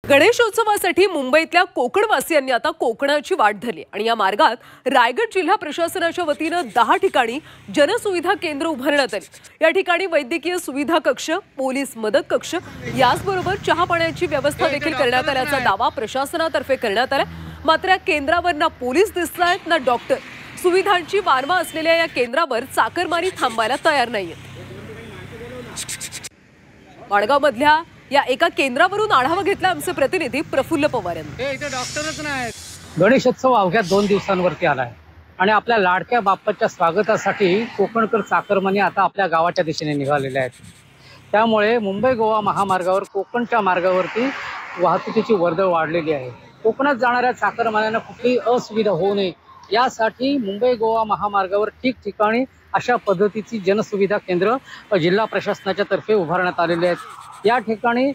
गणेशोत्सवासाठी मुंबईतल्या कोकणवासियांनी आता कोकणाची वाट धरली आणि या मार्गात रायगड जिल्हा प्रशासनाच्या वतीनं 10 ठिकाणी जनसुविधा केंद्र उभारण्यात आली। या ठिकाणी वैद्यकीय सुविधा कक्ष, पोलीस मदत कक्ष याचबरोबर चहा पाण्याची व्यवस्था देखील करण्यात आल्याचा दावा प्रशासनातर्फे करण्यात आला। मात्र या केंद्रावर ना पोलीस दिसतायत ना डॉक्टर। सुविधांची वारवा असलेल्या या केंद्रावर चाकरमानी थांबायला तयार नाहीयेत। वाडगावमधल्या या एका केंद्रावरून आढावा घेतला आमचे प्रतिनिधी प्रफुल्ल पवार यांनी। डॉक्टरच नाही। गणेशोत्सव अवघ्या 2 दिवसांवरती आलाय आणि आपल्या लाडक्या बाप्पाच्या स्वागतासाठी कोकणकर चाकरमानी आता आपल्या गावाच्या दिशेने निघालेले आहेत। त्यामुळे मुंबई गोवा महामार्गावर कोकणच्या मार्गावरती वाहतुकीची वर्दळ वाढलेली आहे। कोकणात जाणाऱ्या चाकरमान्यांना कुठलीही असुविधा होऊ नये यासाठी मुंबई गोवा महामार्गावर ठिकठिकाणी अशा पद्धतीची जनसुविधा केंद्र जिल्हा प्रशासनाच्या तर्फे उभारण्यात आलेले आहेत। या ठिकाणी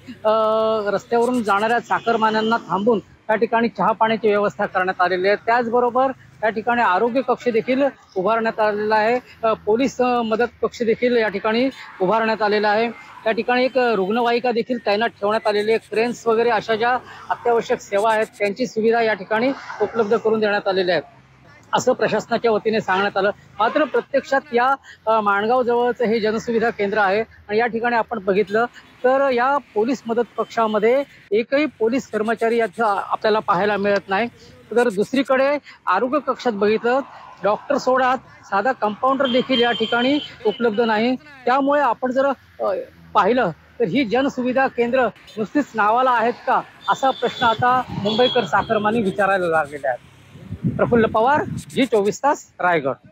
रस्त्यावरून जाणाऱ्या चाकरमान्यांना थांबून त्या ठिकाणी चहा पाण्याची व्यवस्था करण्यात आलेली आहे। त्याचबरोबर त्या ठिकाणी आरोग्य कक्ष देखील उभारण्यात आलेला आहे। पोलीस मदत कक्ष देखील या ठिकाणी उभारण्यात आलेला आहे। त्या ठिकाणी एक रुग्णवाहिका देखील तैनात ठेवण्यात आलेली आहे। क्रेन्स वगैरे अशा ज्या अत्यावश्यक सेवा आहेत त्यांची सुविधा या ठिकाणी उपलब्ध करून देण्यात आलेली आहे असं प्रशासनाच्या वतीने सांगण्यात आलं। मात्र प्रत्यक्षात या माणगाव जवळचं हे जनसुविधा केंद्र आहे आणि या ठिकाणी आपण बघितलं तर या पोलीस मदत कक्षामध्ये एकही पोलीस कर्मचारी आपल्याला पाहायला मिळत नाही। तर दुसरीकडे आरोग्य कक्षात बघितलं डॉक्टर सोडा साधा कंपाऊंडर देखील या ठिकाणी उपलब्ध नाही। त्यामुळे आपण जर पाहिलं तर ही जनसुविधा केंद्र नुसतीच नावाला आहेत का असा प्रश्न आता मुंबईकर चाकरमानी विचारायला लागलेले आहेत। प्रफुल्ल पवार, जी 24 तास, रायगड।